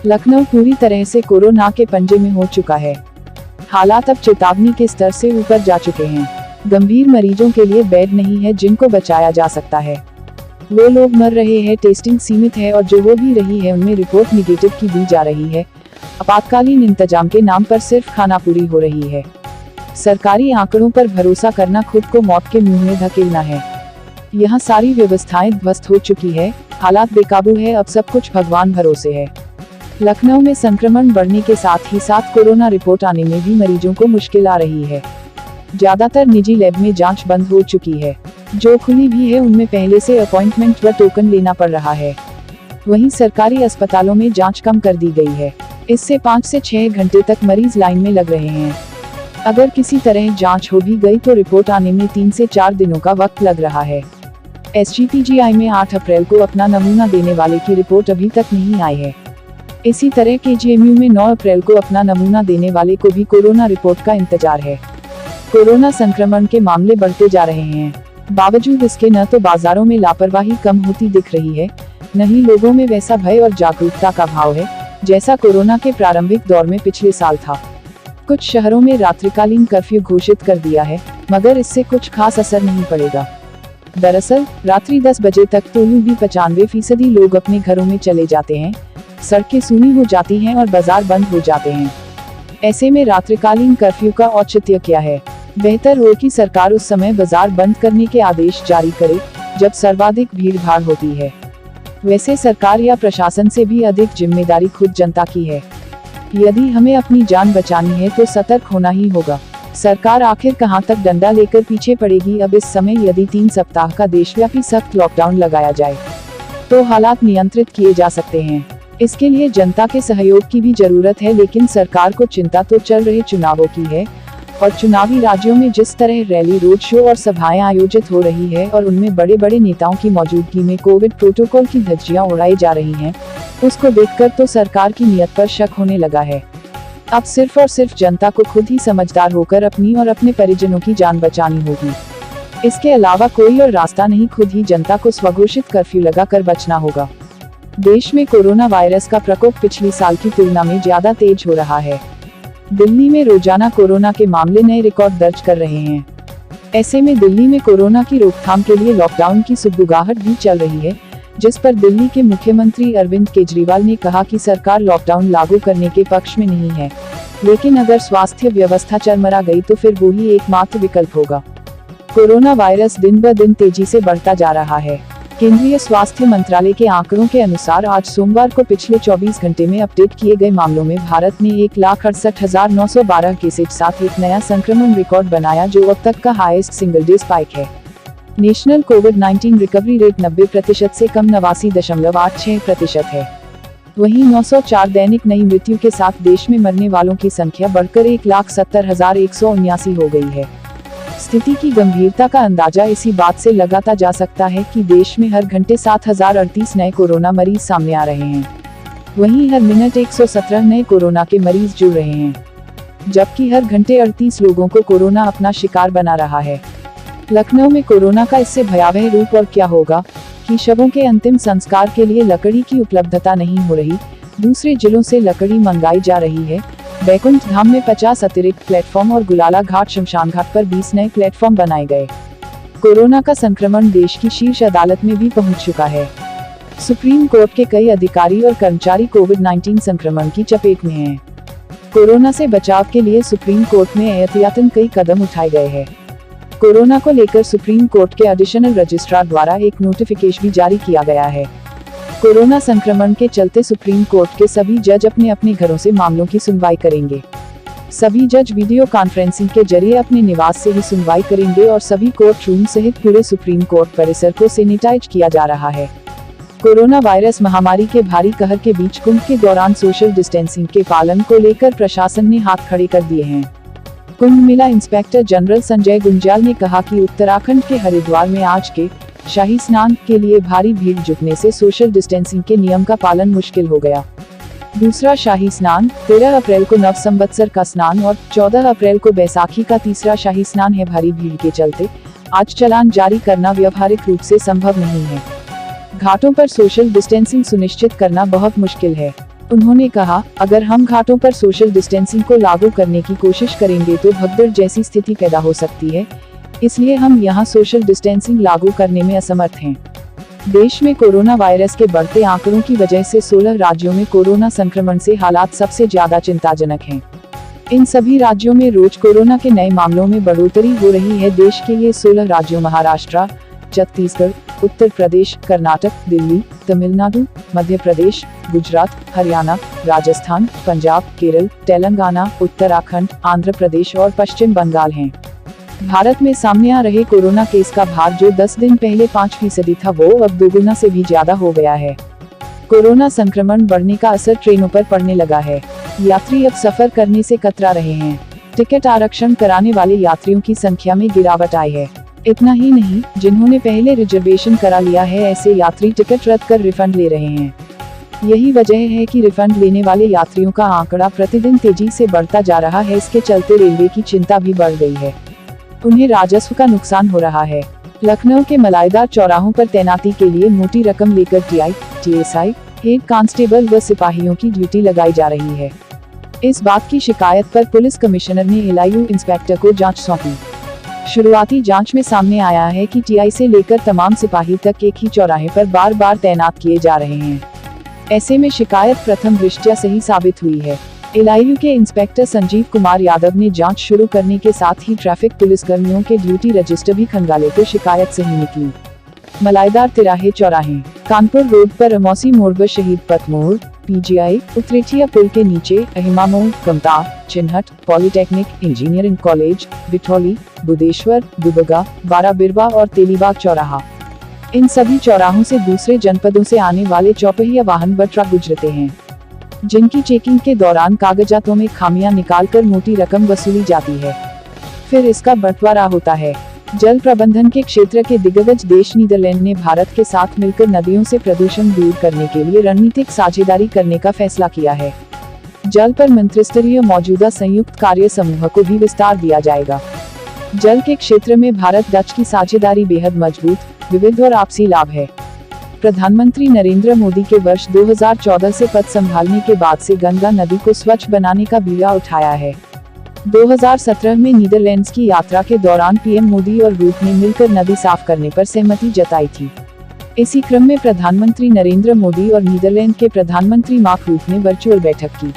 लखनऊ पूरी तरह से कोरोना के पंजे में हो चुका है। हालात अब चेतावनी के स्तर से ऊपर जा चुके हैं। गंभीर मरीजों के लिए बेड नहीं है जिनको बचाया जा सकता है। वो लोग मर रहे हैं, टेस्टिंग सीमित है और जो हो भी रही है उनमें रिपोर्ट निगेटिव की दी जा रही है। आपातकालीन इंतजाम के नाम पर सिर्फ खानापूरी हो रही है। सरकारी आंकड़ों पर भरोसा करना खुद को मौत के मुंह में धकेलना है। यहाँ सारी व्यवस्थाएं ध्वस्त हो चुकी है, हालात बेकाबू है, अब सब कुछ भगवान भरोसे है। लखनऊ में संक्रमण बढ़ने के साथ ही साथ कोरोना रिपोर्ट आने में भी मरीजों को मुश्किल आ रही है। ज्यादातर निजी लैब में जांच बंद हो चुकी है। जो खुली भी है उनमें पहले से अपॉइंटमेंट व टोकन लेना पड़ रहा है। वहीं सरकारी अस्पतालों में जांच कम कर दी गई है। इससे 5 से 6 घंटे तक मरीज लाइन में लग रहे हैं। अगर किसी तरह जांच हो भी गई तो रिपोर्ट आने में 3 से 4 दिनों का वक्त लग रहा है। SGPGI में 8 अप्रैल को अपना नमूना देने वाले की रिपोर्ट अभी तक नहीं आई है। इसी तरह KGMU में 9 अप्रैल को अपना नमूना देने वाले को भी कोरोना रिपोर्ट का इंतजार है। कोरोना संक्रमण के मामले बढ़ते जा रहे हैं। बावजूद इसके न तो बाजारों में लापरवाही कम होती दिख रही है, न ही लोगों में वैसा भय और जागरूकता का भाव है जैसा कोरोना के प्रारंभिक दौर में पिछले साल था। कुछ शहरों में रात्रिकालीन कर्फ्यू घोषित कर दिया है, मगर इससे कुछ खास असर नहीं पड़ेगा। दरअसल रात्रि 10 बजे तक तो यूं भी 95% लोग अपने घरों में चले जाते हैं, सड़कें सूनी हो जाती हैं और बाजार बंद हो जाते हैं। ऐसे में रात्रिकालीन कर्फ्यू का औचित्य क्या है? बेहतर हो कि सरकार उस समय बाजार बंद करने के आदेश जारी करे जब सर्वाधिक भीड़ भाड़ होती है। वैसे सरकार या प्रशासन से भी अधिक जिम्मेदारी खुद जनता की है। यदि हमें अपनी जान बचानी है तो सतर्क होना ही होगा। सरकार आखिर कहां तक डंडा लेकर पीछे पड़ेगी? अब इस समय यदि 3 सप्ताह का देशव्यापी सख्त लॉकडाउन लगाया जाए तो हालात नियंत्रित किए जा सकते हैं। इसके लिए जनता के सहयोग की भी जरूरत है, लेकिन सरकार को चिंता तो चल रहे चुनावों की है और चुनावी राज्यों में जिस तरह रैली, रोड शो और सभाएं आयोजित हो रही है और उनमें बड़े बड़े नेताओं की मौजूदगी में कोविड प्रोटोकॉल की धज्जियां उड़ाई जा रही हैं, उसको देखकर तो सरकार की नीयत पर शक होने लगा है। अब सिर्फ और सिर्फ जनता को खुद ही समझदार होकर अपनी और अपने परिजनों की जान बचानी होगी। इसके अलावा कोई और रास्ता नहीं, खुद ही जनता को स्वघोषित कर्फ्यू लगाकर बचना होगा। देश में कोरोना वायरस का प्रकोप पिछली साल की तुलना में ज्यादा तेज हो रहा है। दिल्ली में रोजाना कोरोना के मामले नए रिकॉर्ड दर्ज कर रहे हैं। ऐसे में दिल्ली में कोरोना की रोकथाम के लिए लॉकडाउन की सुगबुगाहट भी चल रही है, जिस पर दिल्ली के मुख्यमंत्री अरविंद केजरीवाल ने कहा कि सरकार लॉकडाउन लागू करने के पक्ष में नहीं है, लेकिन अगर स्वास्थ्य व्यवस्था चरमरा गई तो फिर वो ही एकमात्र विकल्प होगा। कोरोना वायरस दिन ब दिन तेजी से बढ़ता जा रहा है। केंद्रीय स्वास्थ्य मंत्रालय के आंकड़ों के अनुसार आज सोमवार को पिछले 24 घंटे में अपडेट किए गए मामलों में भारत ने 1,68,912 केस के साथ एक नया संक्रमण रिकॉर्ड बनाया, जो अब तक का हाईएस्ट सिंगल डे स्पाइक है। नेशनल कोविड-19 रिकवरी रेट 90% से कम 89.86% है। वहीं 904 दैनिक नई मृत्यु के साथ देश में मरने वालों की संख्या बढ़कर 1,70,179 हो गई है। स्थिति की गंभीरता का अंदाजा इसी बात से लगाता जा सकता है कि देश में हर घंटे 7,038 नए कोरोना मरीज सामने आ रहे हैं। वहीं हर मिनट 117 नए कोरोना के मरीज जुड़ रहे हैं, जबकि हर घंटे 38 लोगों को कोरोना अपना शिकार बना रहा है। लखनऊ में कोरोना का इससे भयावह रूप और क्या होगा कि शवों के अंतिम संस्कार के लिए लकड़ी की उपलब्धता नहीं हो रही, दूसरे जिलों से लकड़ी मंगाई जा रही है। बैकुंठ धाम में 50 अतिरिक्त प्लेटफॉर्म और गुलाला घाट शमशान घाट पर 20 नए प्लेटफॉर्म बनाए गए। कोरोना का संक्रमण देश की शीर्ष अदालत में भी पहुंच चुका है। सुप्रीम कोर्ट के कई अधिकारी और कर्मचारी कोविड-19 संक्रमण की चपेट में हैं। कोरोना से बचाव के लिए सुप्रीम कोर्ट में एहतियातन कई कदम उठाए गए हैं। कोरोना को लेकर सुप्रीम कोर्ट के एडिशनल रजिस्ट्रार द्वारा एक नोटिफिकेशन भी जारी किया गया है। कोरोना संक्रमण के चलते सुप्रीम कोर्ट के सभी जज अपने अपने घरों से मामलों की सुनवाई करेंगे। सभी जज वीडियो कॉन्फ्रेंसिंग के जरिए अपने निवास से ही सुनवाई करेंगे और सभी कोर्ट रूम सहित पूरे सुप्रीम कोर्ट परिसर को सैनिटाइज किया जा रहा है। कोरोना वायरस महामारी के भारी कहर के बीच कुंभ के दौरान सोशल डिस्टेंसिंग के पालन को लेकर प्रशासन ने हाथ खड़े कर दिए हैं। कुंभ मेला इंस्पेक्टर जनरल संजय गुंजाल ने कहा कि उत्तराखंड के हरिद्वार में आज के शाही स्नान के लिए भारी भीड़ जुटने से सोशल डिस्टेंसिंग के नियम का पालन मुश्किल हो गया। दूसरा शाही स्नान 13 अप्रैल को नव संवत्सर का स्नान और 14 अप्रैल को बैसाखी का तीसरा शाही स्नान है। भारी भीड़ के चलते आज चालान जारी करना व्यावहारिक रूप से संभव नहीं है। घाटों पर सोशल डिस्टेंसिंग सुनिश्चित करना बहुत मुश्किल है। उन्होंने कहा, अगर हम घाटों पर सोशल डिस्टेंसिंग को लागू करने की कोशिश करेंगे तो भगदड़ जैसी स्थिति पैदा हो सकती है, इसलिए हम यहाँ सोशल डिस्टेंसिंग लागू करने में असमर्थ हैं। देश में कोरोना वायरस के बढ़ते आंकड़ों की वजह से 16 राज्यों में कोरोना संक्रमण से हालात सबसे ज्यादा चिंताजनक हैं। इन सभी राज्यों में रोज कोरोना के नए मामलों में बढ़ोतरी हो रही है। देश के ये 16 राज्यों महाराष्ट्र, छत्तीसगढ़, उत्तर प्रदेश, कर्नाटक, दिल्ली, तमिलनाडु, मध्य प्रदेश, गुजरात, हरियाणा, राजस्थान, पंजाब, केरल, तेलंगाना, उत्तराखंड, आंध्र प्रदेश और पश्चिम बंगाल हैं। भारत में सामने आ रहे कोरोना केस का भार जो 10 दिन पहले 5% था वो अब 2 गुना से भी ज्यादा हो गया है। कोरोना संक्रमण बढ़ने का असर ट्रेनों पर पड़ने लगा है। यात्री अब सफर करने से कतरा रहे हैं। टिकट आरक्षण कराने वाले यात्रियों की संख्या में गिरावट आई है। इतना ही नहीं, जिन्होंने पहले रिजर्वेशन करा लिया है ऐसे यात्री टिकट रद्द कर रिफंड ले रहे हैं। यही वजह है कि रिफंड लेने वाले यात्रियों का आंकड़ा प्रतिदिन तेजी से बढ़ता जा रहा है। इसके चलते रेलवे की चिंता भी बढ़ गई है। उन्हें राजस्व का नुकसान हो रहा है। लखनऊ के मलाईदार चौराहों पर तैनाती के लिए मोटी रकम लेकर टीआई, टीएसआई, हेड कांस्टेबल व सिपाहियों की ड्यूटी लगाई जा रही है। इस बात की शिकायत पर पुलिस कमिश्नर ने एलआईयू इंस्पेक्टर को जांच सौंपी। शुरुआती जांच में सामने आया है कि टीआई से लेकर तमाम सिपाही तक एक ही चौराहे पर बार बार तैनात किए जा रहे हैं। ऐसे में शिकायत प्रथम दृष्टया सही साबित हुई है। एलआईयू के इंस्पेक्टर संजीव कुमार यादव ने जांच शुरू करने के साथ ही ट्रैफिक पुलिसकर्मियों के ड्यूटी रजिस्टर भी खंगाले तो शिकायत सही निकली। मलाईदार तिराहे चौराहे, कानपुर रोड पर अमौसी मोड़ व शहीद पथ मोड़, पीजीआई, उत्तरेठिया पुल के नीचे, Ahimamau, Kamta, Chinhat, polytechnic, engineering college, Bithauli, Budeshwar, Dubagga, Barabirwa और तेलीबाग चौराहा। इन सभी चौराहों से दूसरे जनपदों से आने वाले चौपहिया वाहन व ट्रक गुजरते हैं, जिनकी चेकिंग के दौरान कागजातों में खामियां निकालकर मोटी रकम वसूली जाती है। फिर इसका बंटवारा होता है। जल प्रबंधन के क्षेत्र के दिग्गज देश नीदरलैंड ने भारत के साथ मिलकर नदियों से प्रदूषण दूर करने के लिए रणनीतिक साझेदारी करने का फैसला किया है। जल पर मंत्रिस्तरीय मौजूदा संयुक्त कार्य समूह को भी विस्तार दिया जाएगा। जल के क्षेत्र में भारत डच की साझेदारी बेहद मजबूत, विविध और आपसी लाभ है। प्रधानमंत्री नरेंद्र मोदी के वर्ष 2014 से पद संभालने के बाद से गंगा नदी को स्वच्छ बनाने का बीड़ा उठाया है। 2017 में नीदरलैंड्स की यात्रा के दौरान पीएम मोदी और रूट ने मिलकर नदी साफ करने पर सहमति जताई थी। इसी क्रम में प्रधानमंत्री नरेंद्र मोदी और नीदरलैंड के प्रधानमंत्री मार्क रूट ने वर्चुअल बैठक की।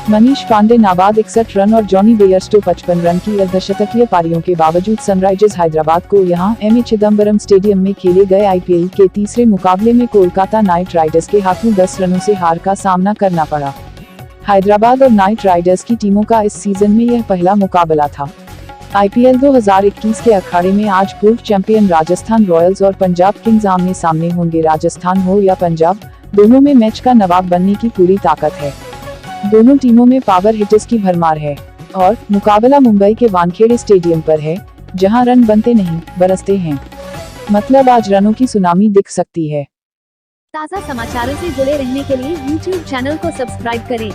मनीष पांडे नाबाद 61 रन और जॉनी बेयरस्टो 55 रन की अर्धशतकीय पारियों के बावजूद सनराइजर्स हैदराबाद को यहां एम ए चिदम्बरम स्टेडियम में खेले गए आईपीएल के तीसरे मुकाबले में कोलकाता नाइट राइडर्स के हाथों 10 रनों से हार का सामना करना पड़ा। हैदराबाद और नाइट राइडर्स की टीमों का इस सीजन में यह पहला मुकाबला था। आईपीएल 2021 के अखाड़े में आज पूर्व चैंपियन राजस्थान रॉयल्स और पंजाब किंग्स आमने सामने होंगे। राजस्थान हो या पंजाब, दोनों में मैच का नवाब बनने की पूरी ताकत है। दोनों टीमों में पावर हिटर्स की भरमार है और मुकाबला मुंबई के वानखेड़े स्टेडियम पर है, जहां रन बनते नहीं बरसते हैं। मतलब आज रनों की सुनामी दिख सकती है। ताज़ा समाचारों से जुड़े रहने के लिए YouTube चैनल को सब्सक्राइब करें।